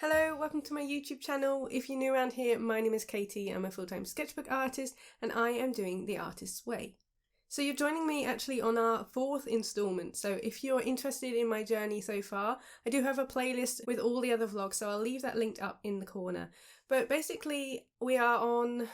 Hello, welcome to my YouTube channel. If you're new around here, my name is Katie. I'm a full-time sketchbook artist and I am doing The Artist's Way. So you're joining me actually on our 4th installment. So if you're interested in my journey so far, I do have a playlist with all the other vlogs, so I'll leave that linked up in the corner. But basically we are on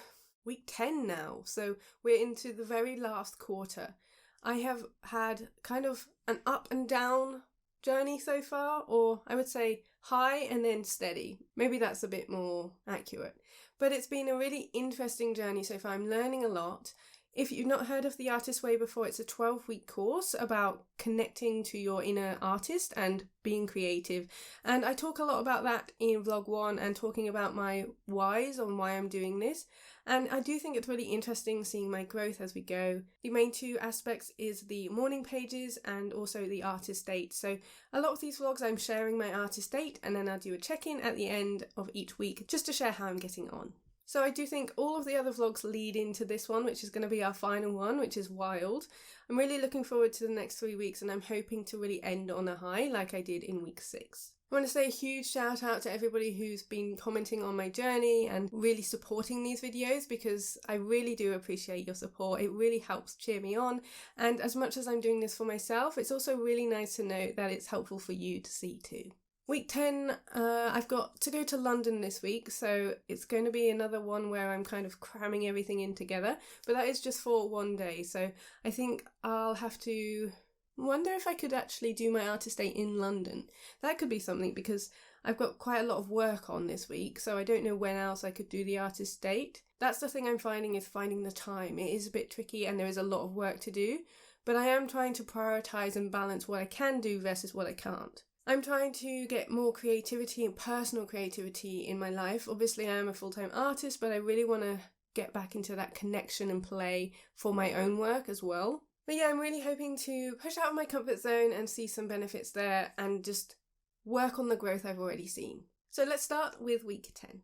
week 10 now, so we're into the very last quarter. I have had kind of an up and down journey so far, or I would say high and then steady. Maybe that's a bit more accurate. But it's been a really interesting journey so far. I'm learning a lot. If you've not heard of The Artist's Way before, it's a 12-week course about connecting to your inner artist and being creative. And I talk a lot about that in vlog 1 and talking about my whys on why I'm doing this. And I do think it's really interesting seeing my growth as we go. The main two aspects is the morning pages and also the artist date. So a lot of these vlogs I'm sharing my artist date and then I'll do a check-in at the end of each week just to share how I'm getting on. So I do think all of the other vlogs lead into this one, which is going to be our final one, which is wild. I'm really looking forward to the next 3 weeks and I'm hoping to really end on a high like I did in week 6. I want to say a huge shout out to everybody who's been commenting on my journey and really supporting these videos, because I really do appreciate your support. It really helps cheer me on, and as much as I'm doing this for myself, it's also really nice to know that it's helpful for you to see too. Week 10, I've got to go to London this week, so it's going to be another one where I'm kind of cramming everything in together, but that is just for one day, so I think I'll have to wonder if I could actually do my artist date in London. That could be something, because I've got quite a lot of work on this week, so I don't know when else I could do the artist date. That's the thing I'm finding, is finding the time. It is a bit tricky and there is a lot of work to do, but I am trying to prioritise and balance what I can do versus what I can't. I'm trying to get more creativity and personal creativity in my life. Obviously I am a full-time artist, but I really want to get back into that connection and play for my own work as well. But yeah, I'm really hoping to push out of my comfort zone and see some benefits there and just work on the growth I've already seen. So let's start with week 10.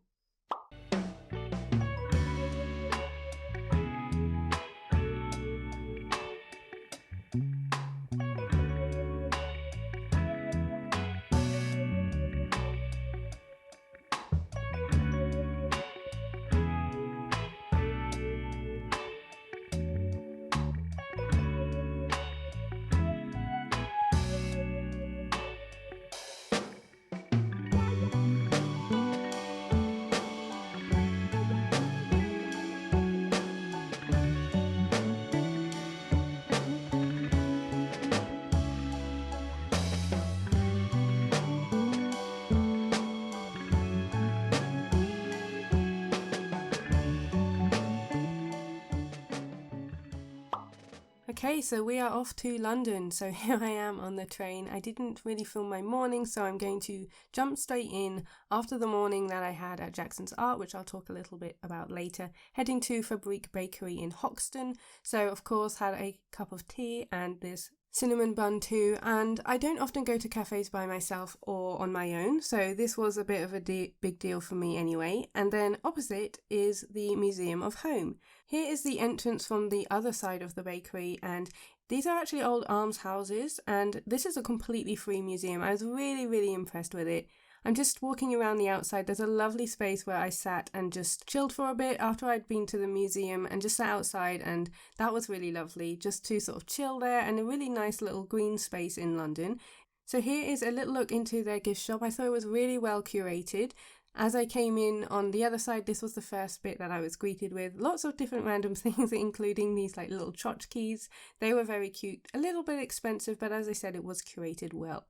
Okay, so we are off to London. So here I am on the train. I didn't really film my morning, so I'm going to jump straight in after the morning that I had at Jackson's Art, which I'll talk a little bit about later, heading to Fabrique Bakery in Hoxton. So of course had a cup of tea and this cinnamon bun too, and I don't often go to cafes by myself or on my own, so this was a bit of a big deal for me anyway. And then opposite is the Museum of Home. Here is the entrance from the other side of the bakery, and these are actually old almshouses, and this is a completely free museum. I was really impressed with it. I'm just walking around the outside. There's a lovely space where I sat and just chilled for a bit after I'd been to the museum and just sat outside, and that was really lovely, just to sort of chill there, and a really nice little green space in London. So here is a little look into their gift shop. I thought it was really well curated. As I came in on the other side, this was the first bit that I was greeted with. Lots of different random things, including these like little tchotchkes. They were very cute, a little bit expensive, but as I said, it was curated well.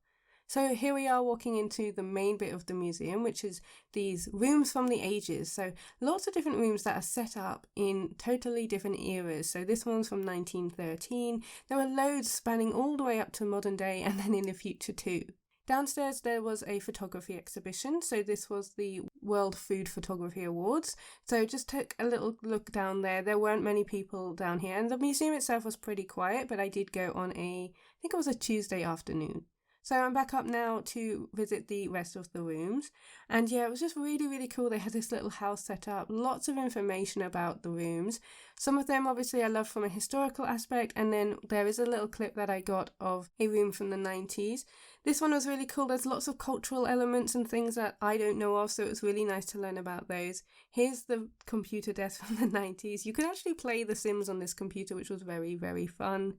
So here we are walking into the main bit of the museum, which is these rooms from the ages. So lots of different rooms that are set up in totally different eras. So this one's from 1913. There were loads spanning all the way up to modern day and then in the future too. Downstairs there was a photography exhibition, so this was the World Food Photography Awards. So just took a little look down there. There weren't many people down here, and the museum itself was pretty quiet, but I did go on I think it was a Tuesday afternoon. So I'm back up now to visit the rest of the rooms. And yeah, it was just really, really cool. They had this little house set up, lots of information about the rooms. Some of them obviously I love from a historical aspect, and then there is a little clip that I got of a room from the 90s. This one was really cool. There's lots of cultural elements and things that I don't know of, so it was really nice to learn about those. Here's the computer desk from the 90s. You could actually play The Sims on this computer, which was very, very fun.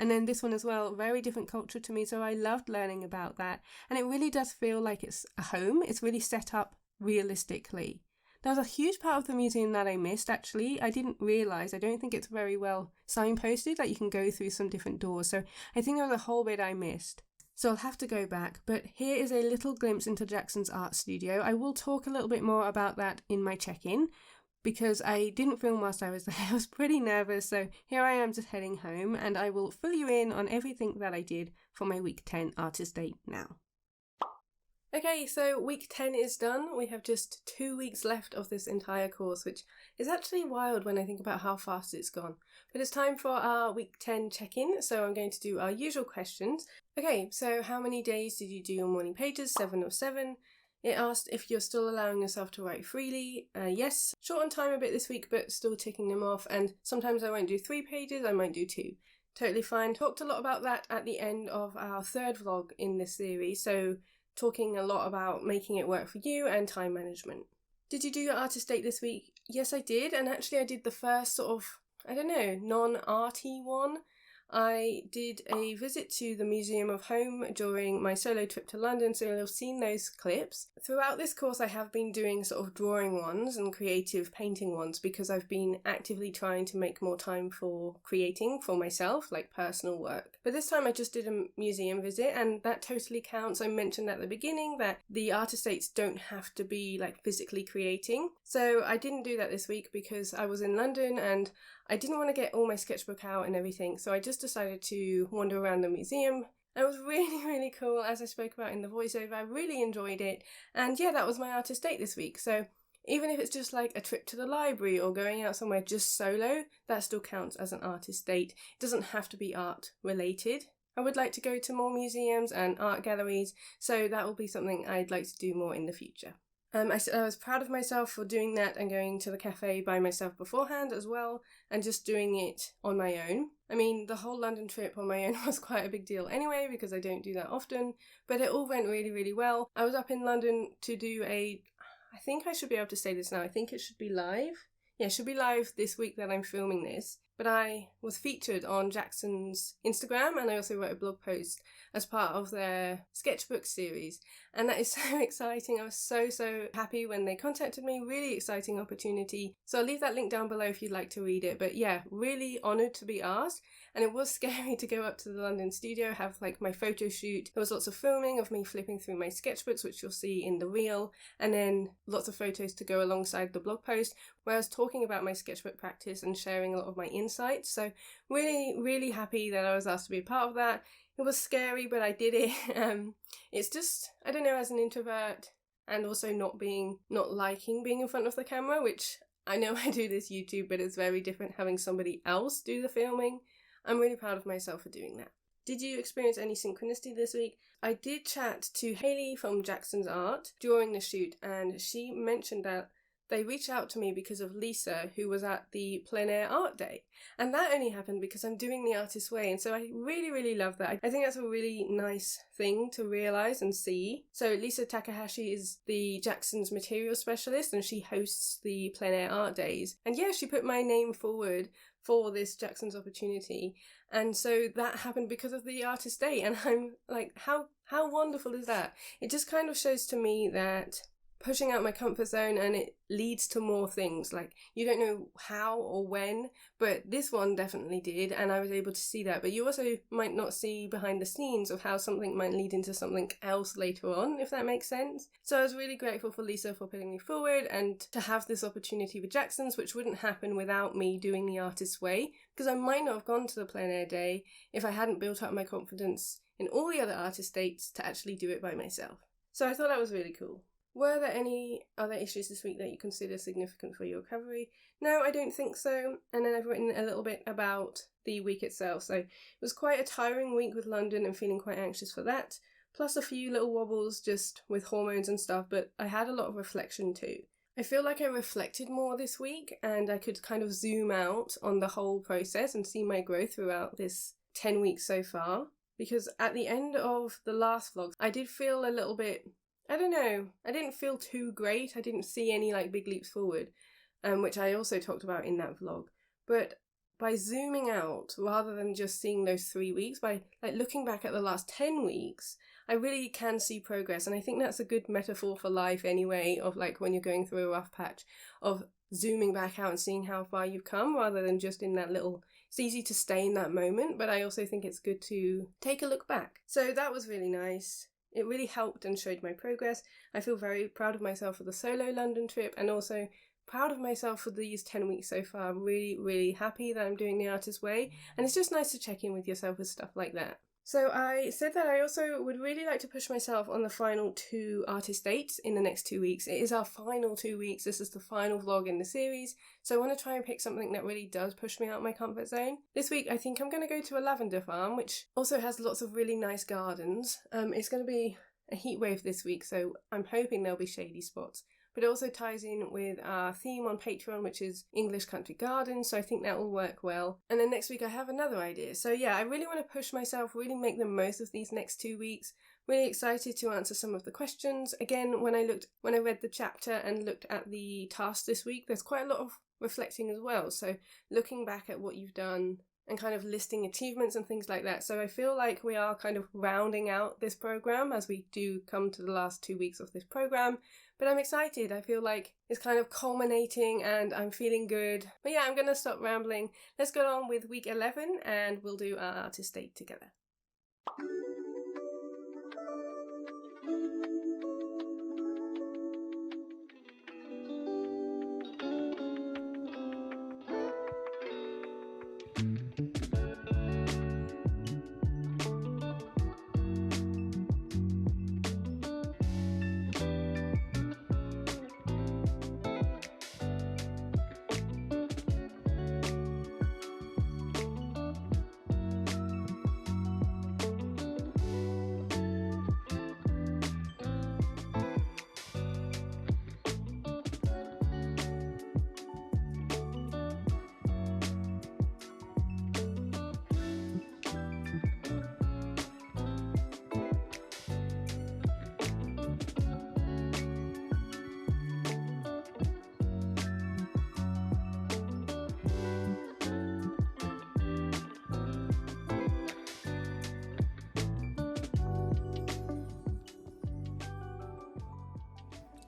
And then this one as well, very different culture to me, so I loved learning about that. And it really does feel like it's a home. It's really set up realistically. There was a huge part of the museum that I missed, actually. I didn't realise. I don't think it's very well signposted that you can go through some different doors. So I think there was a whole bit I missed. So I'll have to go back. But here is a little glimpse into Jackson's art studio. I will talk a little bit more about that in my check-in, because I didn't film whilst I was there. I was pretty nervous, so here I am just heading home, and I will fill you in on everything that I did for my week 10 artist date now. Okay, so week 10 is done. We have just 2 weeks left of this entire course, which is actually wild when I think about how fast it's gone. But it's time for our week 10 check-in, so I'm going to do our usual questions. Okay, so how many days did you do your morning pages? 7 of 7. It asked if you're still allowing yourself to write freely. Yes, short on time a bit this week, but still ticking them off. And sometimes I won't do 3 pages, I might do 2. Totally fine. Talked a lot about that at the end of our 3rd vlog in this series. So talking a lot about making it work for you and time management. Did you do your artist date this week? Yes, I did. And actually I did the first sort of, I don't know, non-arty one. I did a visit to the Museum of Home during my solo trip to London, so you'll have seen those clips. Throughout this course I have been doing sort of drawing ones and creative painting ones because I've been actively trying to make more time for creating for myself, like personal work. But this time I just did a museum visit, and that totally counts. I mentioned at the beginning that the artist dates don't have to be like physically creating. So I didn't do that this week because I was in London and I didn't want to get all my sketchbook out and everything, so I just decided to wander around the museum. It was really, really cool, as I spoke about in the voiceover. I really enjoyed it, and yeah, that was my artist date this week. So even if it's just like a trip to the library or going out somewhere just solo, that still counts as an artist date. It doesn't have to be art related. I would like to go to more museums and art galleries, so that will be something I'd like to do more in the future. I was proud of myself for doing that and going to the cafe by myself beforehand as well, and just doing it on my own. I mean, the whole London trip on my own was quite a big deal anyway, because I don't do that often, but it all went really, really well. I was up in London to do I think I should be able to say this now, I think it should be live. Yeah, it should be live this week that I'm filming this. But I was featured on Jackson's Instagram, and I also wrote a blog post as part of their sketchbook series. And that is so exciting. I was so happy when they contacted me. Really exciting opportunity. So I'll leave that link down below if you'd like to read it. But yeah, really honoured to be asked. And it was scary to go up to the London studio, have like my photo shoot. There was lots of filming of me flipping through my sketchbooks, which you'll see in the reel, and then lots of photos to go alongside the blog post, where I was talking about my sketchbook practice and sharing a lot of my insights. So really happy that I was asked to be a part of that. It was scary, but I did it. It's just, I don't know, as an introvert, and also not liking being in front of the camera, which I know I do this YouTube, but it's very different having somebody else do the filming. I'm really proud of myself for doing that. Did you experience any synchronicity this week? I did chat to Hayley from Jackson's Art during the shoot, and she mentioned that they reached out to me because of Lisa, who was at the plein air art day. And that only happened because I'm doing the artist's way. And so I really love that. I think that's a really nice thing to realise and see. So Lisa Takahashi is the Jackson's material specialist, and she hosts the plein air art days. And yeah, she put my name forward for this Jackson's opportunity. And so that happened because of the artist day. And I'm like, how wonderful is that? It just kind of shows to me that pushing out my comfort zone, and it leads to more things. Like, you don't know how or when, but this one definitely did, and I was able to see that. But you also might not see behind the scenes of how something might lead into something else later on, if that makes sense. So I was really grateful for Lisa for putting me forward, and to have this opportunity with Jackson's, which wouldn't happen without me doing the artist's way, because I might not have gone to the plein air day if I hadn't built up my confidence in all the other artist dates to actually do it by myself. So I thought that was really cool. Were there any other issues this week that you consider significant for your recovery? No, I don't think so. And then I've written a little bit about the week itself. So it was quite a tiring week with London and feeling quite anxious for that. plus a few little wobbles just with hormones and stuff, but I had a lot of reflection too. I feel like I reflected more this week and I could kind of zoom out on the whole process and see my growth throughout this 10 weeks so far. Because at the end of the last vlog, I did feel a little bit, I don't know, I didn't feel too great. I didn't see any like big leaps forward, which I also talked about in that vlog. But by zooming out, rather than just seeing those 3 weeks, by like looking back at the last 10 weeks, I really can see progress. And I think that's a good metaphor for life anyway, of like when you're going through a rough patch, of zooming back out and seeing how far you've come rather than just in that little, it's easy to stay in that moment, but I also think it's good to take a look back. So that was really nice. It really helped and showed my progress. I feel very proud of myself for the solo London trip and also proud of myself for these 10 weeks so far. I'm really happy that I'm doing the artist way, and it's just nice to check in with yourself with stuff like that. So I said that I also would really like to push myself on the final 2 artist dates in the next 2 weeks. It is our final 2 weeks. This is the final vlog in the series. So I want to try and pick something that really does push me out of my comfort zone. This week I think I'm going to go to a lavender farm, which also has lots of really nice gardens. It's going to be a heat wave this week, so I'm hoping there'll be shady spots. But it also ties in with our theme on Patreon, which is English Country Gardens, so I think that will work well. And then next week I have another idea. So yeah, I really want to push myself, really make the most of these next 2 weeks. Really excited to answer some of the questions. Again, when I read the chapter and looked at the task this week, there's quite a lot of reflecting as well. So looking back at what you've done and kind of listing achievements and things like that. So I feel like we are kind of rounding out this program as we do come to the last 2 weeks of this program. But I'm excited. I feel like it's kind of culminating and I'm feeling good. But yeah, I'm going to stop rambling. Let's go on with week 11 and we'll do our artist date together.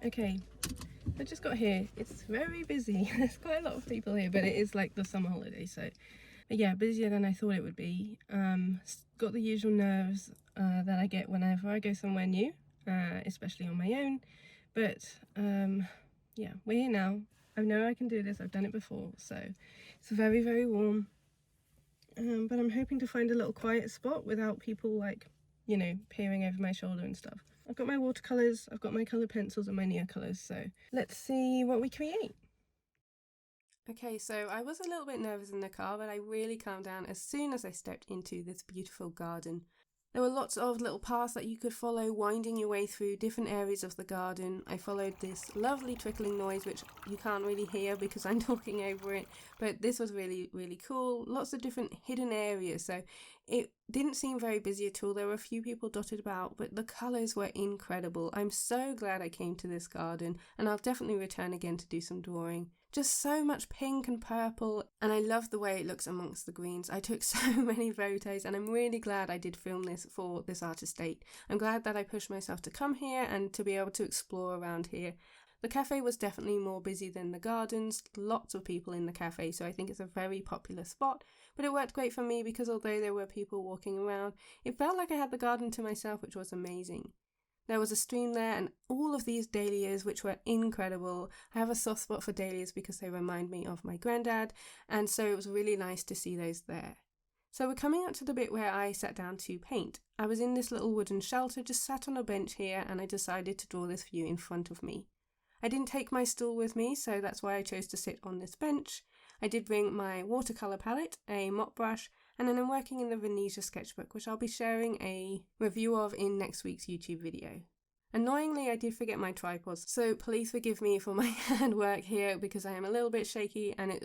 Okay, I just got here. It's very busy. There's quite a lot of people here, but it is like the summer holiday, so yeah, busier than I thought it would be. Got the usual nerves that I get whenever I go somewhere new, especially on my own, but yeah, we're here now. I know I can do this. I've done it before, so it's very warm, but I'm hoping to find a little quiet spot without people like, you know, peering over my shoulder and stuff. I've got my watercolours, I've got my coloured pencils and my Neocolours, so let's see what we create. Okay, so I was a little bit nervous in the car, but I really calmed down as soon as I stepped into this beautiful garden. There were lots of little paths that you could follow, winding your way through different areas of the garden. I followed this lovely trickling noise, which you can't really hear because I'm talking over it, but this was really cool. Lots of different hidden areas, so it didn't seem very busy at all. There were a few people dotted about, but the colours were incredible. I'm so glad I came to this garden, and I'll definitely return again to do some drawing. Just so much pink and purple, and I love the way it looks amongst the greens. I took so many photos, and I'm really glad I did film this for this artist date. I'm glad that I pushed myself to come here and to be able to explore around here. The cafe was definitely more busy than the gardens, lots of people in the cafe, so I think it's a very popular spot, but it worked great for me because although there were people walking around, it felt like I had the garden to myself, which was amazing. There was a stream there and all of these dahlias, which were incredible. I have a soft spot for dahlias because they remind me of my granddad, and so it was really nice to see those there. So we're coming up to the bit where I sat down to paint. I was in this little wooden shelter, just sat on a bench here, and I decided to draw this view in front of me. I didn't take my stool with me, so that's why I chose to sit on this bench. I did bring my watercolour palette, a mop brush, And then I'm working in the Venezia sketchbook, which I'll be sharing a review of in next week's YouTube video. Annoyingly, I did forget my tripods, so please forgive me for my handwork here because I am a little bit shaky and it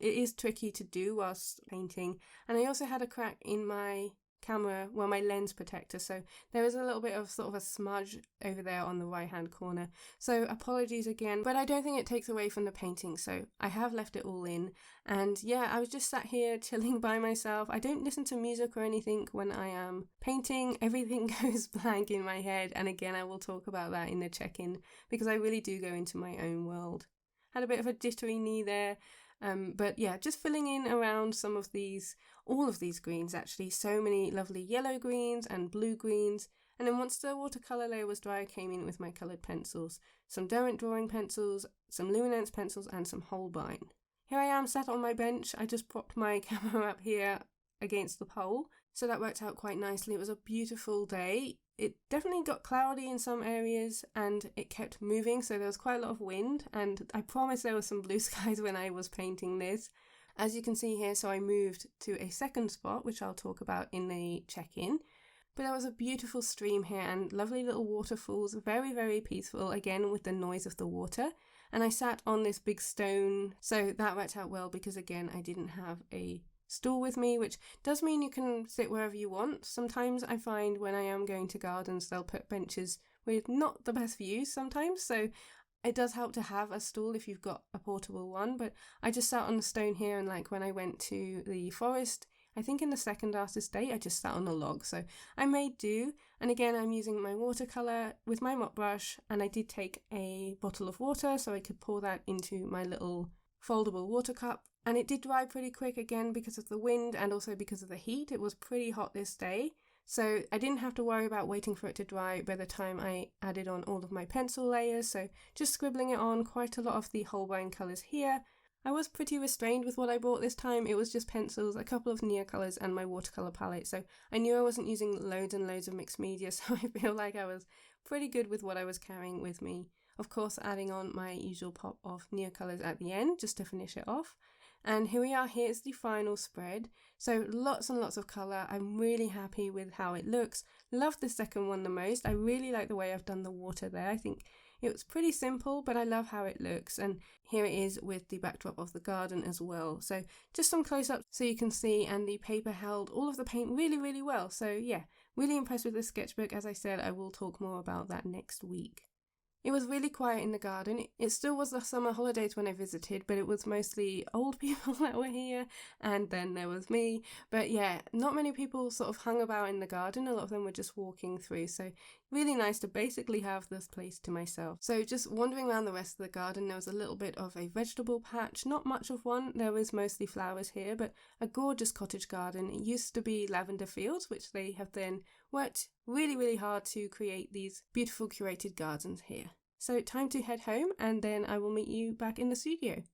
is tricky to do whilst painting. And I also had a crack in my camera, well, my lens protector, so there is a little bit of sort of a smudge over there on the right hand corner, so apologies again, but I don't think it takes away from the painting, so I have left it all in. And yeah, I was just sat here chilling by myself. I don't listen to music or anything when I am painting. Everything goes blank in my head, and again I will talk about that in the check-in because I really do go into my own world. Had a bit of a jittery knee there. But yeah, just filling in around all of these greens actually. So many lovely yellow greens and blue greens. And then once the watercolour layer was dry, I came in with my coloured pencils. Some Derwent drawing pencils, some Luminance pencils and some Holbein. Here I am sat on my bench. I just propped my camera up here against the pole. So that worked out quite nicely. It was a beautiful day. It definitely got cloudy in some areas and it kept moving, so there was quite a lot of wind, and I promise there was some blue skies when I was painting this. As you can see here, so I moved to a second spot, which I'll talk about in the check-in. But there was a beautiful stream here and lovely little waterfalls, very, very peaceful, again with the noise of the water. And I sat on this big stone, so that worked out well because again I didn't have a stool with me, which does mean you can sit wherever you want. Sometimes I find when I am going to gardens they'll put benches with not the best views sometimes, so it does help to have a stool if you've got a portable one. But I just sat on the stone here, and like when I went to the forest, I think in the second artist day, I just sat on a log, so I made do. And again, I'm using my watercolour with my mop brush, and I did take a bottle of water so I could pour that into my little foldable water cup. And it did dry pretty quick again because of the wind and also because of the heat. It was pretty hot this day, so I didn't have to worry about waiting for it to dry by the time I added on all of my pencil layers, so just scribbling it on, quite a lot of the Holbein colours here. I was pretty restrained with what I brought this time. It was just pencils, a couple of Nia colours and my watercolour palette, so I knew I wasn't using loads and loads of mixed media, so I feel like I was pretty good with what I was carrying with me. Of course, adding on my usual pop of Nia colours at the end just to finish it off. And here we are, here's the final spread. So lots and lots of colour. I'm really happy with how it looks. Love the second one the most. I really like the way I've done the water there. I think it was pretty simple, but I love how it looks. And here it is with the backdrop of the garden as well. So just some close-ups so you can see, and the paper held all of the paint really, really well. So yeah, really impressed with this sketchbook. As I said, I will talk more about that next week. It was really quiet in the garden. It still was the summer holidays when I visited, but it was mostly old people that were here, and then there was me. But yeah, not many people sort of hung about in the garden. A lot of them were just walking through, so really nice to basically have this place to myself. So just wandering around the rest of the garden, there was a little bit of a vegetable patch, not much of one. There was mostly flowers here, but a gorgeous cottage garden. It used to be lavender fields, which they have then worked really, really hard to create these beautiful curated gardens here. So time to head home, and then I will meet you back in the studio.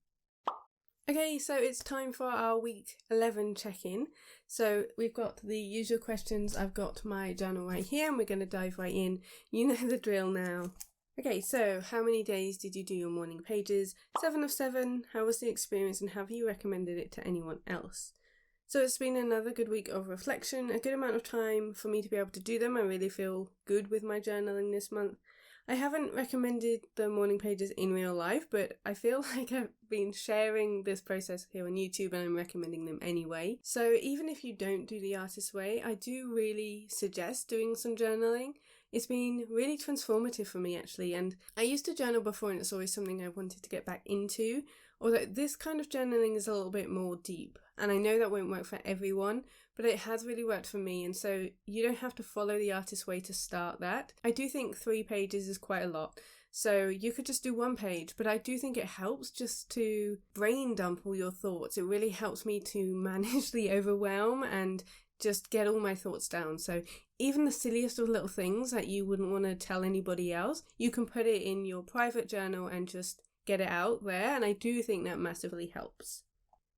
Okay, so it's time for our week 11 check-in. So we've got the usual questions. I've got my journal right here, and we're going to dive right in. You know the drill now. Okay, so how many days did you do your morning pages? 7 of 7. How was the experience, and have you recommended it to anyone else? So it's been another good week of reflection, a good amount of time for me to be able to do them. I really feel good with my journaling this month. I haven't recommended the morning pages in real life, but I feel like I've been sharing this process here on YouTube and I'm recommending them anyway. So even if you don't do the artist way, I do really suggest doing some journaling. It's been really transformative for me actually, and I used to journal before and it's always something I wanted to get back into, although this kind of journaling is a little bit more deep, and I know that won't work for everyone, but it has really worked for me, and so you don't have to follow the artist way to start that. I do think 3 pages is quite a lot, so you could just do 1 page, but I do think it helps just to brain dump all your thoughts. It really helps me to manage the overwhelm and just get all my thoughts down. So even the silliest of little things that you wouldn't want to tell anybody else, you can put it in your private journal and just get it out there, and I do think that massively helps.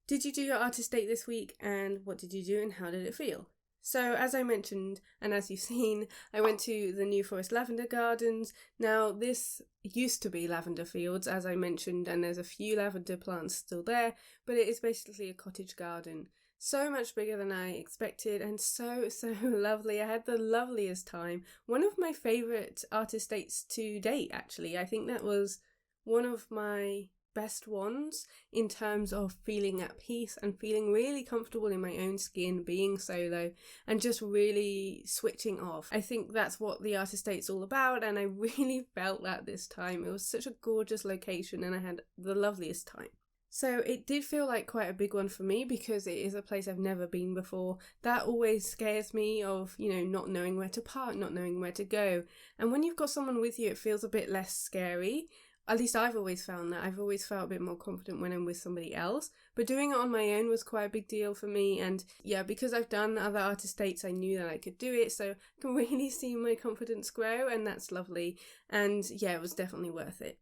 Did you do your artist date this week, and what did you do and how did it feel? So as I mentioned, and as you've seen, I went to the New Forest Lavender Gardens. Now this used to be lavender fields, as I mentioned, and there's a few lavender plants still there, but it is basically a cottage garden. So much bigger than I expected and so lovely. I had the loveliest time. One of my favourite artist dates to date, actually. I think that was one of my best ones in terms of feeling at peace and feeling really comfortable in my own skin, being solo and just really switching off. I think that's what the artist date's all about, and I really felt that this time. It was such a gorgeous location and I had the loveliest time. So it did feel like quite a big one for me because it is a place I've never been before. That always scares me of, not knowing where to park, not knowing where to go. And when you've got someone with you, it feels a bit less scary. At least I've always found that. I've always felt a bit more confident when I'm with somebody else. But doing it on my own was quite a big deal for me. And yeah, because I've done other artist dates, I knew that I could do it. So I can really see my confidence grow, and that's lovely. And yeah, it was definitely worth it.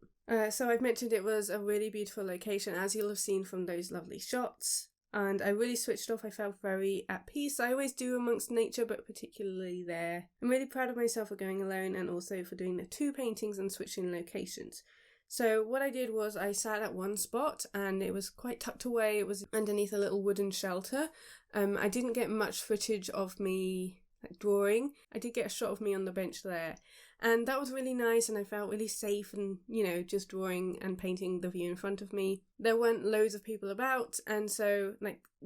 So I've mentioned it was a really beautiful location, as you'll have seen from those lovely shots. And I really switched off. I felt very at peace. I always do amongst nature, but particularly there. I'm really proud of myself for going alone and also for doing the 2 paintings and switching locations. So what I did was I sat at one spot and it was quite tucked away. It was underneath a little wooden shelter. I didn't get much footage of me drawing. I did get a shot of me on the bench there. And that was really nice and I felt really safe and, just drawing and painting the view in front of me. There weren't loads of people about, and so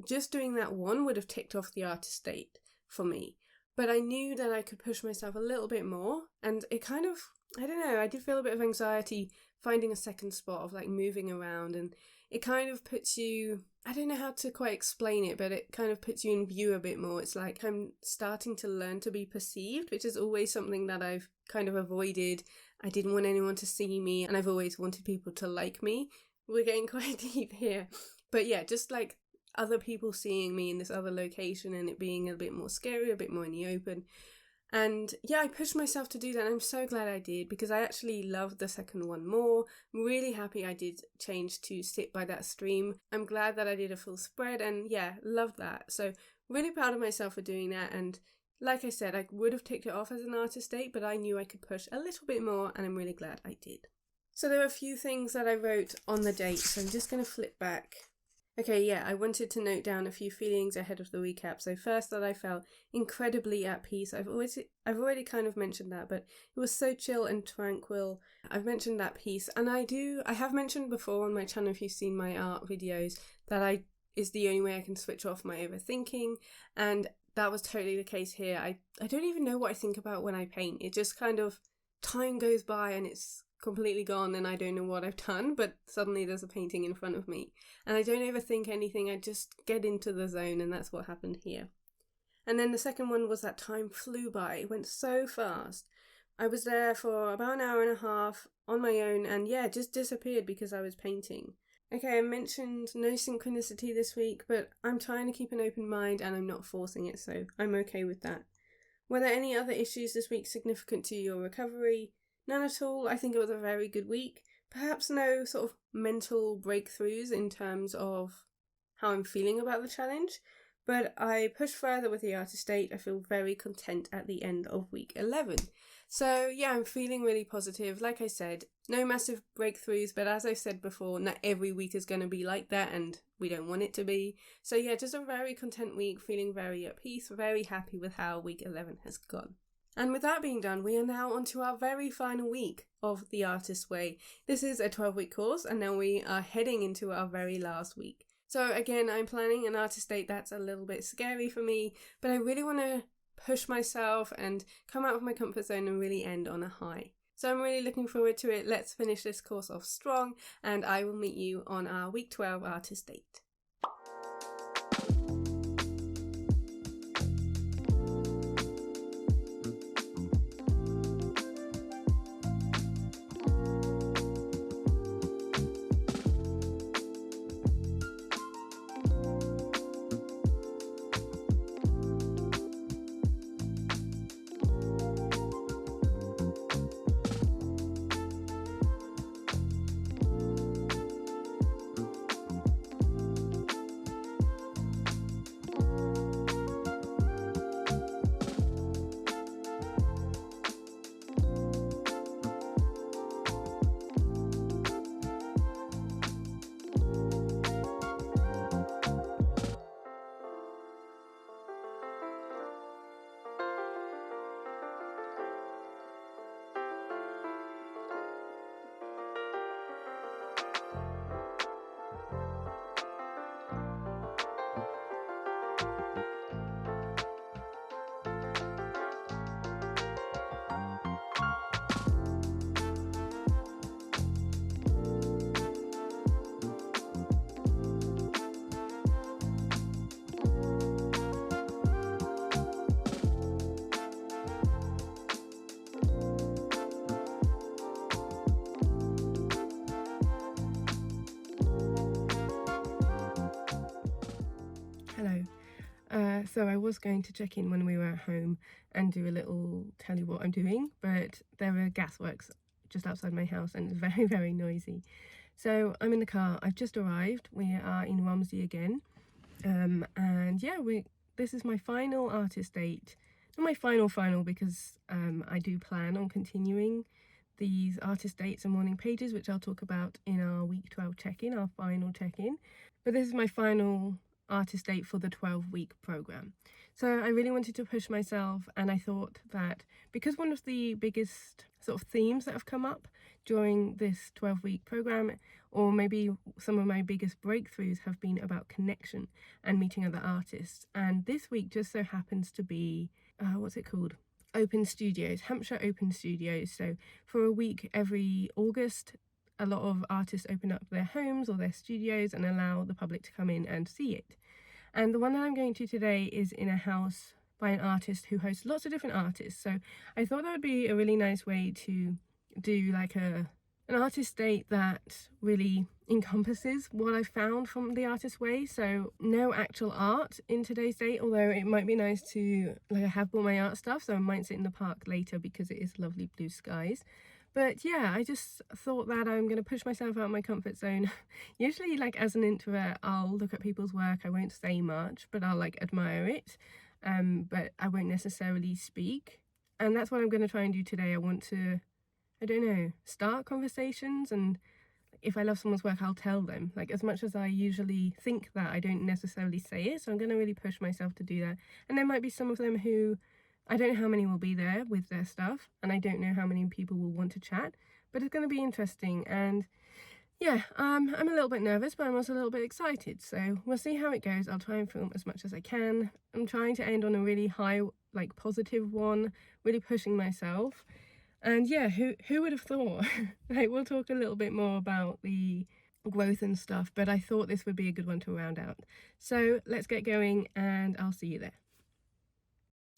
just doing that one would have ticked off the artist date for me. But I knew that I could push myself a little bit more, and it kind of, I don't know, I did feel a bit of anxiety finding a second spot of moving around, and it kind of puts you, I don't know how to quite explain it, but it kind of puts you in view a bit more. It's like I'm starting to learn to be perceived, which is always something that I've kind of avoided. I didn't want anyone to see me, and I've always wanted people to like me. We're getting quite deep here. But yeah, just other people seeing me in this other location and it being a bit more scary, a bit more in the open. And yeah, I pushed myself to do that, and I'm so glad I did because I actually loved the second one more. I'm really happy I did change to sit by that stream. I'm glad that I did a full spread, and yeah, loved that. So really proud of myself for doing that, and like I said, I would have ticked it off as an artist date, but I knew I could push a little bit more, and I'm really glad I did. So there were a few things that I wrote on the date, so I'm just going to flip back. Okay, yeah, I wanted to note down a few feelings ahead of the recap. So first, that I felt incredibly at peace. I've already kind of mentioned that, but it was so chill and tranquil. I've mentioned that peace, and I have mentioned before on my channel, if you've seen my art videos, that is the only way I can switch off my overthinking, and that was totally the case here. I don't even know what I think about when I paint. It just kind of, time goes by and it's completely gone and I don't know what I've done, but suddenly there's a painting in front of me and I don't overthink anything. I just get into the zone, and that's what happened here. And then the second one was that time flew by. It went so fast. I was there for about an hour and a half on my own, and yeah, just disappeared because I was painting. Okay, I mentioned no synchronicity this week, but I'm trying to keep an open mind and I'm not forcing it, so I'm okay with that. Were there any other issues this week significant to your recovery? None at all. I think it was a very good week. Perhaps no sort of mental breakthroughs in terms of how I'm feeling about the challenge, but I pushed further with the artist date. I feel very content at the end of week 11. So yeah, I'm feeling really positive. Like I said, no massive breakthroughs, but as I've said before, not every week is going to be like that, and we don't want it to be. So yeah, just a very content week, feeling very at peace, very happy with how week 11 has gone. And with that being done, we are now on to our very final week of the Artist's Way. This is a 12-week course, and now we are heading into our very last week. So again, I'm planning an artist date that's a little bit scary for me, but I really want to push myself and come out of my comfort zone and really end on a high. So I'm really looking forward to it. Let's finish this course off strong, and I will meet you on our week 12 artist date. So I was going to check in when we were at home and do a little tell you what I'm doing, but there were gasworks just outside my house and it's very, very noisy. So I'm in the car. I've just arrived. We are in Romsey again. And yeah, this is my final artist date. Not my final because I do plan on continuing these artist dates and morning pages, which I'll talk about in our week 12 check-in, our final check-in. But this is my final artist date for the 12-week program. So I really wanted to push myself, and I thought that because one of the biggest sort of themes that have come up during this 12-week program, or maybe some of my biggest breakthroughs, have been about connection and meeting other artists. And this week just so happens to be, what's it called? Open Studios, Hampshire Open Studios. So for a week every August, a lot of artists open up their homes or their studios and allow the public to come in and see it. And the one that I'm going to today is in a house by an artist who hosts lots of different artists. So I thought that would be a really nice way to do like an artist date that really encompasses what I found from the artist way. So no actual art in today's date, although it might be nice to, like, I have bought my art stuff, so I might sit in the park later because it is lovely blue skies. But yeah, I just thought that I'm going to push myself out of my comfort zone. Usually, like, as an introvert, I'll look at people's work, I won't say much, but I'll like admire it, but I won't necessarily speak. And that's what I'm going to try and do today. I want to, I don't know, start conversations, and if I love someone's work, I'll tell them. Like, as much as I usually think that, I don't necessarily say it, so I'm going to really push myself to do that. And there might be some of them who, I don't know how many will be there with their stuff, and I don't know how many people will want to chat, but it's going to be interesting. And yeah, I'm a little bit nervous, but I'm also a little bit excited, so we'll see how it goes. I'll try and film as much as I can. I'm trying to end on a really high, like, positive one, really pushing myself. And yeah, who would have thought? Like, we'll talk a little bit more about the growth and stuff, but I thought this would be a good one to round out. So let's get going, and I'll see you there.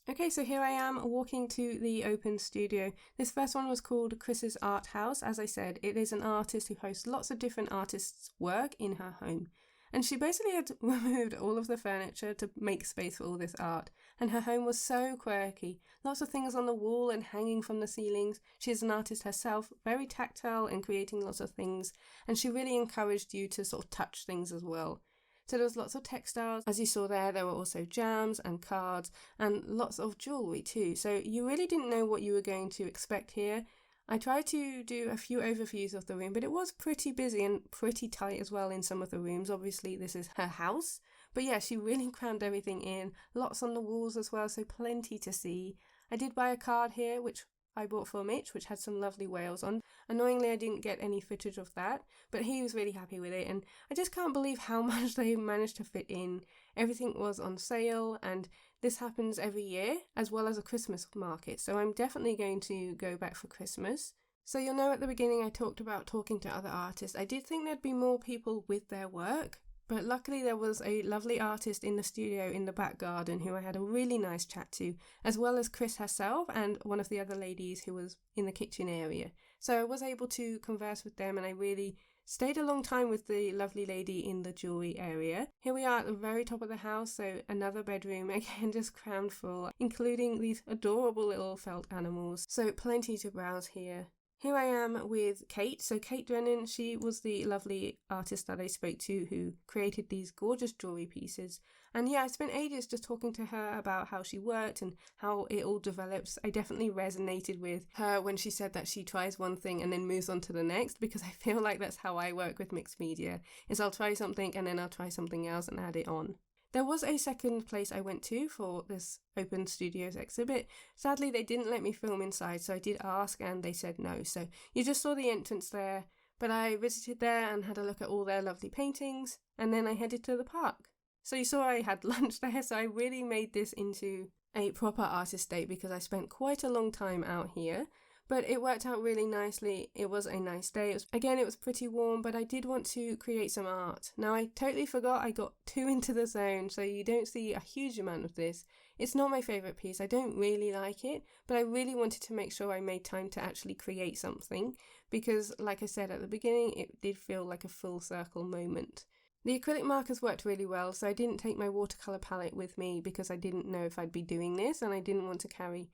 Okay, so here I am walking to the open studio. This first one was called Chris's Art House. As I said, it is an artist who hosts lots of different artists' work in her home. And she basically had removed all of the furniture to make space for all this art. And her home was so quirky. Lots of things on the wall and hanging from the ceilings. She is an artist herself, very tactile and creating lots of things. And she really encouraged you to sort of touch things as well. So there was lots of textiles. As you saw there were also jams and cards and lots of jewellery too. So you really didn't know what you were going to expect here. I tried to do a few overviews of the room, but it was pretty busy and pretty tight as well in some of the rooms. Obviously, this is her house. But yeah, she really crammed everything in. Lots on the walls as well, so plenty to see. I did buy a card here, which I bought for Mitch, which had some lovely whales on. Annoyingly, I didn't get any footage of that, but he was really happy with it, and I just can't believe how much they managed to fit in. Everything was on sale, and this happens every year, as well as a Christmas market, so I'm definitely going to go back for Christmas. So you'll know at the beginning I talked about talking to other artists. I did think there'd be more people with their work, but luckily there was a lovely artist in the studio in the back garden who I had a really nice chat to, as well as Chris herself and one of the other ladies who was in the kitchen area. So I was able to converse with them, and I really stayed a long time with the lovely lady in the jewellery area. Here we are at the very top of the house, so another bedroom, again just crammed full, including these adorable little felt animals. So plenty to browse here. Here I am with Kate. So Kate Drennan, she was the lovely artist that I spoke to who created these gorgeous jewellery pieces. And yeah, I spent ages just talking to her about how she worked and how it all develops. I definitely resonated with her when she said that she tries one thing and then moves on to the next, because I feel like that's how I work with mixed media, is I'll try something and then I'll try something else and add it on. There was a second place I went to for this Open Studios exhibit. Sadly, they didn't let me film inside, so I did ask and they said no. So you just saw the entrance there, but I visited there and had a look at all their lovely paintings, and then I headed to the park. So you saw I had lunch there, so I really made this into a proper artist date because I spent quite a long time out here. But it worked out really nicely. It was a nice day. It was pretty warm, but I did want to create some art. Now, I totally forgot I got too into the zone, so you don't see a huge amount of this. It's not my favourite piece. I don't really like it, but I really wanted to make sure I made time to actually create something because, like I said at the beginning, it did feel like a full circle moment. The acrylic markers worked really well, so I didn't take my watercolour palette with me because I didn't know if I'd be doing this and I didn't want to carry,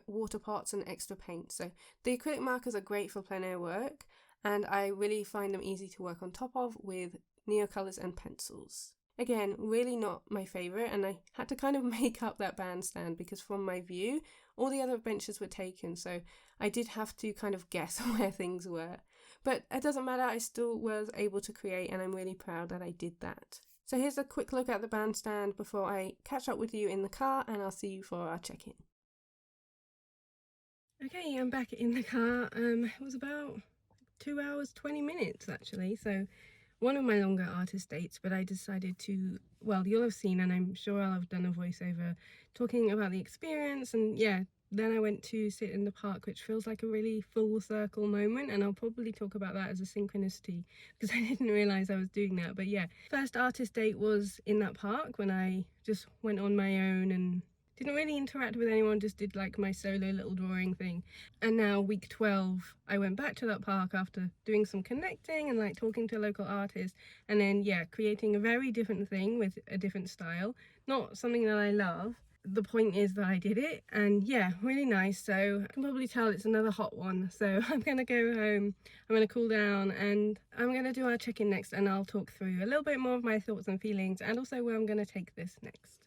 water pots and extra paint. So the acrylic markers are great for plein air work, and I really find them easy to work on top of with neocolours and pencils. Again, really not my favourite, and I had to kind of make up that bandstand because from my view, all the other benches were taken, so I did have to kind of guess where things were. But it doesn't matter, I still was able to create, and I'm really proud that I did that. So here's a quick look at the bandstand before I catch up with you in the car, and I'll see you for our check-in. Okay, I'm back in the car. It was about 2 hours, 20 minutes actually, so one of my longer artist dates, but I decided to, well, you'll have seen, and I'm sure I'll have done a voiceover talking about the experience, and yeah, then I went to sit in the park, which feels like a really full circle moment, and I'll probably talk about that as a synchronicity because I didn't realise I was doing that. But yeah, first artist date was in that park when I just went on my own and didn't really interact with anyone, just did like my solo little drawing thing. And now week 12, I went back to that park after doing some connecting and like talking to local artists, and then yeah, creating a very different thing with a different style, not something that I love. The point is that I did it, and yeah, really nice. So I can probably tell it's another hot one, so I'm gonna go home, I'm gonna cool down, and I'm gonna do our check-in next, and I'll talk through a little bit more of my thoughts and feelings and also where I'm gonna take this next.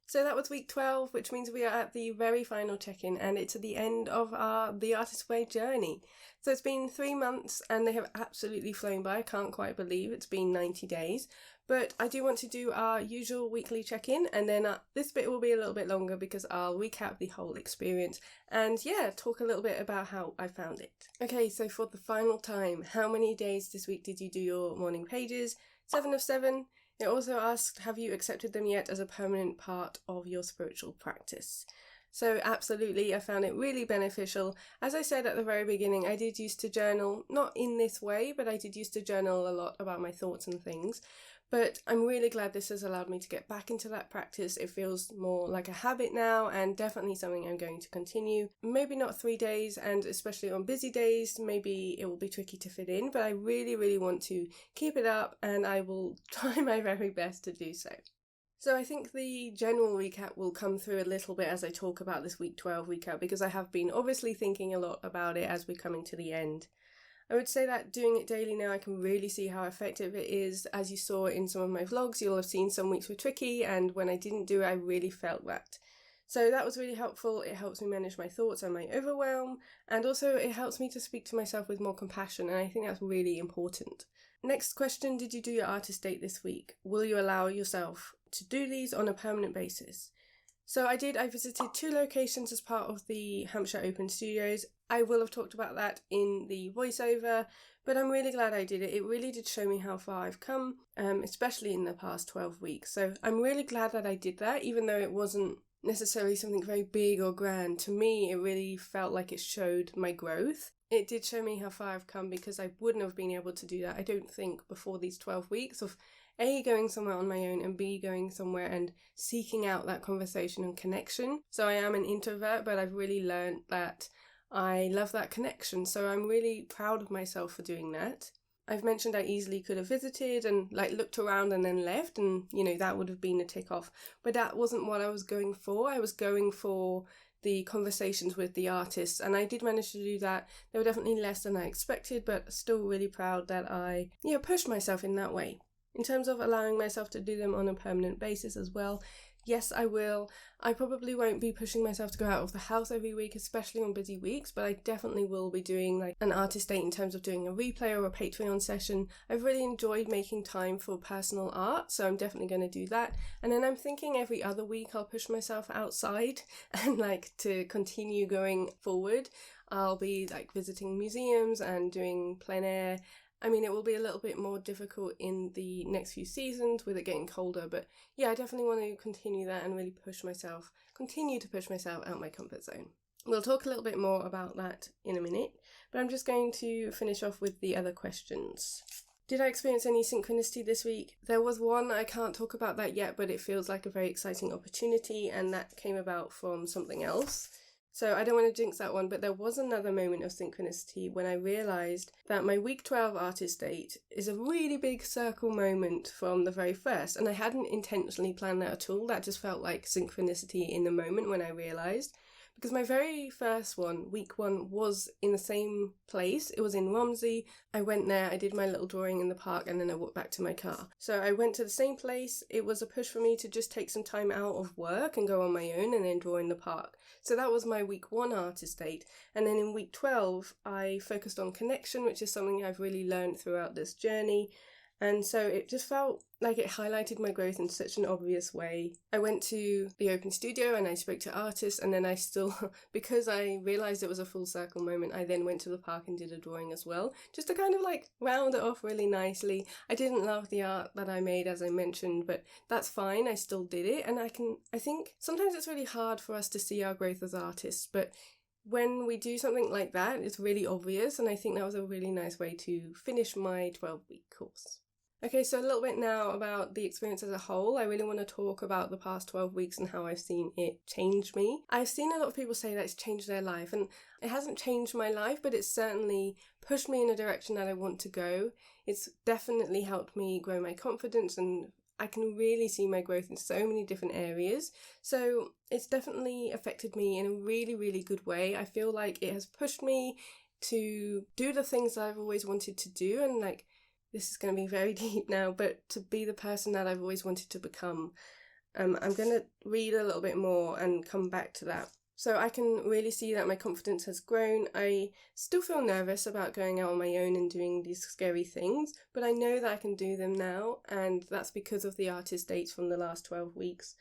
So that was week 12, which means we are at the very final check-in, and it's at the end of The Artist's Way journey. So it's been 3 months and they have absolutely flown by. I can't quite believe it's been 90 days. But I do want to do our usual weekly check-in, and then this bit will be a little bit longer because I'll recap the whole experience and yeah, talk a little bit about how I found it. Okay, so for the final time, how many days this week did you do your morning pages? 7 of 7. It also asked, have you accepted them yet as a permanent part of your spiritual practice? So absolutely, I found it really beneficial. As I said at the very beginning, I did used to journal, not in this way, but I did used to journal a lot about my thoughts and things. But I'm really glad this has allowed me to get back into that practice. It feels more like a habit now, and definitely something I'm going to continue. Maybe not 3 days, and especially on busy days, maybe it will be tricky to fit in, but I really, really want to keep it up, and I will try my very best to do so. So I think the general recap will come through a little bit as I talk about this week 12 recap, because I have been obviously thinking a lot about it as we're coming to the end. I would say that doing it daily now, I can really see how effective it is. As you saw in some of my vlogs, you'll have seen some weeks were tricky, and when I didn't do it, I really felt that. So that was really helpful. It helps me manage my thoughts and my overwhelm, and also it helps me to speak to myself with more compassion, and I think that's really important. Next question, did you do your artist date this week? Will you allow yourself to do these on a permanent basis? So I did. I visited 2 locations as part of the Hampshire Open Studios. I will have talked about that in the voiceover, but I'm really glad I did it. It really did show me how far I've come, especially in the past 12 weeks. So I'm really glad that I did that, even though it wasn't necessarily something very big or grand. To me, it really felt like it showed my growth. It did show me how far I've come, because I wouldn't have been able to do that, I don't think, before these 12 weeks of A, going somewhere on my own, and B, going somewhere and seeking out that conversation and connection. So I am an introvert, but I've really learned that I love that connection. So I'm really proud of myself for doing that. I've mentioned I easily could have visited and looked around and then left, and that would have been a tick off. But that wasn't what I was going for. I was going for the conversations with the artists, and I did manage to do that. They were definitely less than I expected, but still really proud that I pushed myself in that way. In terms of allowing myself to do them on a permanent basis as well, yes, I will. I probably won't be pushing myself to go out of the house every week, especially on busy weeks, but I definitely will be doing an artist date in terms of doing a replay or a Patreon session. I've really enjoyed making time for personal art, so I'm definitely going to do that. And then I'm thinking every other week I'll push myself outside and to continue going forward. I'll be visiting museums and doing plein air. I mean, it will be a little bit more difficult in the next few seasons with it getting colder, but yeah, I definitely want to continue that and really continue to push myself out my comfort zone. We'll talk a little bit more about that in a minute, but I'm just going to finish off with the other questions. Did I experience any synchronicity this week? There was one. I can't talk about that yet, but it feels like a very exciting opportunity, and that came about from something else. So I don't want to jinx that one, but there was another moment of synchronicity when I realised that my week 12 artist date is a really big circle moment from the very first, and I hadn't intentionally planned that at all. That just felt like synchronicity in the moment when I realised. Because my very first one, week 1, was in the same place. It was in Romsey. I went there, I did my little drawing in the park, and then I walked back to my car. So I went to the same place. It was a push for me to just take some time out of work and go on my own and then draw in the park. So that was my week 1 artist date. And then in week 12, I focused on connection, which is something I've really learned throughout this journey. And so it just felt like it highlighted my growth in such an obvious way. I went to the open studio and I spoke to artists, and then I still, because I realised it was a full circle moment, I then went to the park and did a drawing as well, just to kind of like round it off really nicely. I didn't love the art that I made, as I mentioned, but that's fine, I still did it. And I think sometimes it's really hard for us to see our growth as artists, but when we do something like that, it's really obvious, and I think that was a really nice way to finish my 12-week course. Okay, so a little bit now about the experience as a whole. I really want to talk about the past 12 weeks and how I've seen it change me. I've seen a lot of people say that it's changed their life, and it hasn't changed my life, but it's certainly pushed me in a direction that I want to go. It's definitely helped me grow my confidence, and I can really see my growth in so many different areas. So it's definitely affected me in a really, really good way. I feel like it has pushed me to do the things that I've always wanted to do, and like, this is going to be very deep now, but to be the person that I've always wanted to become. I'm going to read a little bit more and come back to that. So I can really see that my confidence has grown. I still feel nervous about going out on my own and doing these scary things, but I know that I can do them now, and that's because of the artist dates from the last 12 weeks.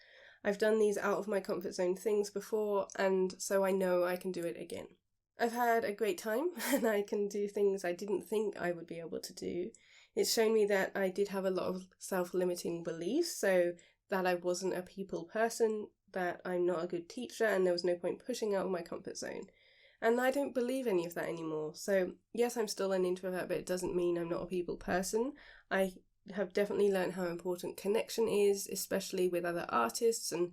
I've done these out of my comfort zone things before, and so I know I can do it again. I've had a great time, and I can do things I didn't think I would be able to do. It's shown me that I did have a lot of self-limiting beliefs, so that I wasn't a people person, that I'm not a good teacher, and there was no point pushing out of my comfort zone. And I don't believe any of that anymore. So yes, I'm still an introvert, but it doesn't mean I'm not a people person. I have definitely learned how important connection is, especially with other artists, and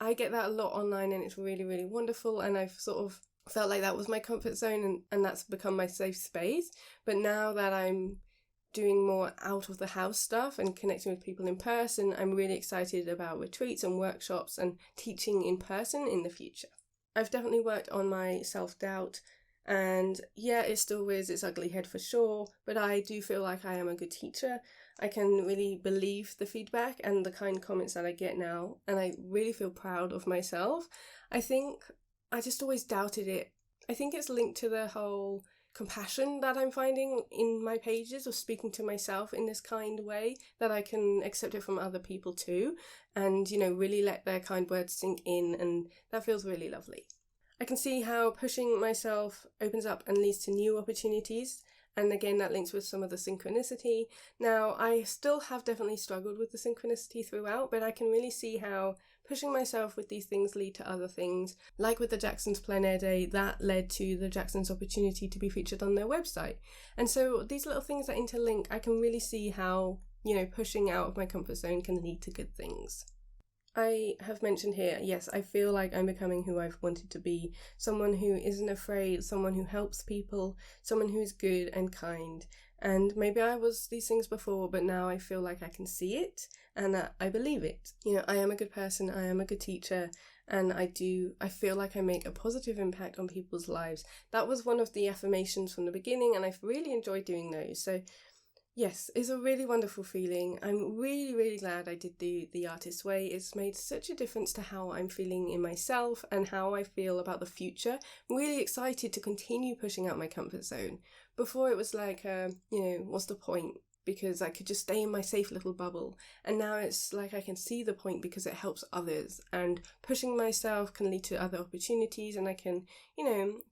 I get that a lot online, and it's really, really wonderful, and I've sort of felt like that was my comfort zone, and that's become my safe space. But now that I'm doing more out of the house stuff and connecting with people in person, I'm really excited about retreats and workshops and teaching in person in the future. I've definitely worked on my self-doubt, and yeah, it still rears its ugly head for sure, but I do feel like I am a good teacher. I can really believe the feedback and the kind comments that I get now, and I really feel proud of myself. I think I just always doubted it. I think it's linked to the whole compassion that I'm finding in my pages, of speaking to myself in this kind way, that I can accept it from other people too, and really let their kind words sink in, and that feels really lovely. I can see how pushing myself opens up and leads to new opportunities, and again that links with some of the synchronicity. Now, I still have definitely struggled with the synchronicity throughout, but I can really see how pushing myself with these things lead to other things. Like with the Jacksons plein air day, that led to the Jacksons' opportunity to be featured on their website. And so these little things that interlink, I can really see how, pushing out of my comfort zone can lead to good things. I have mentioned here, yes, I feel like I'm becoming who I've wanted to be. Someone who isn't afraid, someone who helps people, someone who is good and kind. And maybe I was these things before, but now I feel like I can see it and I believe it. I am a good person, I am a good teacher, and I feel like I make a positive impact on people's lives. That was one of the affirmations from the beginning, and I've really enjoyed doing those. So yes, it's a really wonderful feeling. I'm really, really glad I did the Artist's Way. It's made such a difference to how I'm feeling in myself and how I feel about the future. I'm really excited to continue pushing out my comfort zone. Before it was like, what's the point? Because I could just stay in my safe little bubble. And now it's like I can see the point because it helps others. And pushing myself can lead to other opportunities, and I can,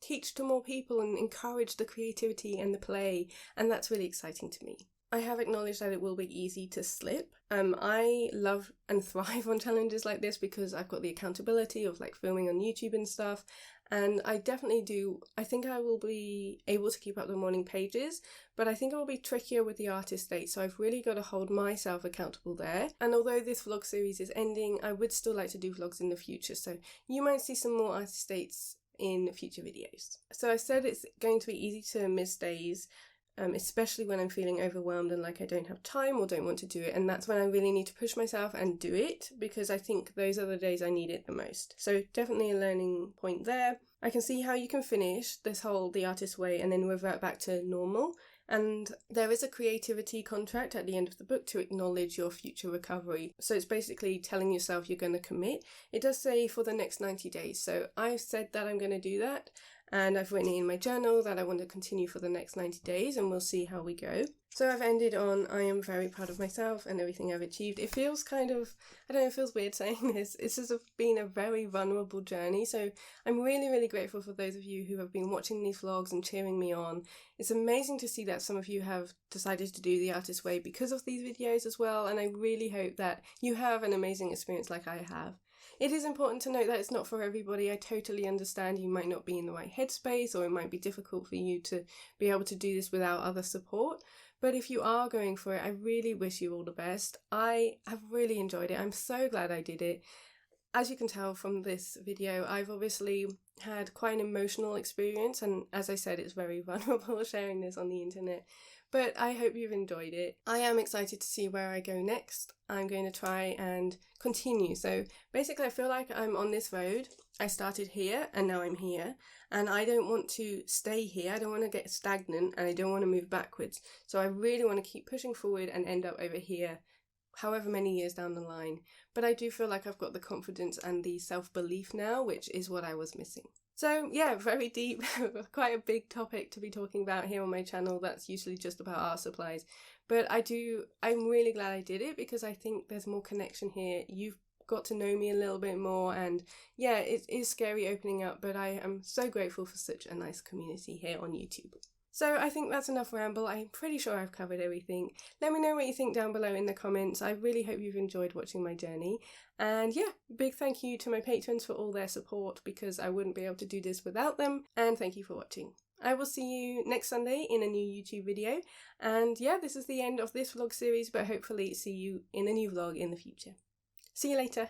teach to more people and encourage the creativity and the play. And that's really exciting to me. I have acknowledged that it will be easy to slip. I love and thrive on challenges like this because I've got the accountability of like filming on YouTube and stuff. And I definitely do. I think I will be able to keep up the morning pages, but I think it will be trickier with the artist date. So I've really got to hold myself accountable there. And although this vlog series is ending, I would still like to do vlogs in the future. So you might see some more artist dates in future videos. So I said it's going to be easy to miss days, especially when I'm feeling overwhelmed and like I don't have time or don't want to do it, and that's when I really need to push myself and do it, because I think those are the days I need it the most. So definitely a learning point there. I can see how you can finish this whole The Artist's Way and then revert back to normal, and there is a creativity contract at the end of the book to acknowledge your future recovery. So it's basically telling yourself you're going to commit. It does say for the next 90 days, so I've said that I'm going to do that. And I've written in my journal that I want to continue for the next 90 days, and we'll see how we go. So I've ended on, I am very proud of myself and everything I've achieved. It feels kind of, I don't know, it feels weird saying this. It's just been a very vulnerable journey. So I'm really, really grateful for those of you who have been watching these vlogs and cheering me on. It's amazing to see that some of you have decided to do The Artist's Way because of these videos as well. And I really hope that you have an amazing experience like I have. It is important to note that it's not for everybody. I totally understand you might not be in the right headspace, or it might be difficult for you to be able to do this without other support. But if you are going for it, I really wish you all the best. I have really enjoyed it. I'm so glad I did it. As you can tell from this video, I've obviously had quite an emotional experience, and as I said, it's very vulnerable sharing this on the internet. But I hope you've enjoyed it. I am excited to see where I go next. I'm going to try and continue. So basically I feel like I'm on this road. I started here and now I'm here, and I don't want to stay here. I don't want to get stagnant, and I don't want to move backwards. So I really want to keep pushing forward and end up over here, however many years down the line. But I do feel like I've got the confidence and the self-belief now, which is what I was missing. So yeah, very deep, quite a big topic to be talking about here on my channel. That's usually just about art supplies. But I'm really glad I did it, because I think there's more connection here. You've got to know me a little bit more, and yeah, it is scary opening up, but I am so grateful for such a nice community here on YouTube. So I think that's enough ramble. I'm pretty sure I've covered everything. Let me know what you think down below in the comments. I really hope you've enjoyed watching my journey. And yeah, big thank you to my patrons for all their support, because I wouldn't be able to do this without them. And thank you for watching. I will see you next Sunday in a new YouTube video. And yeah, this is the end of this vlog series, but hopefully see you in a new vlog in the future. See you later.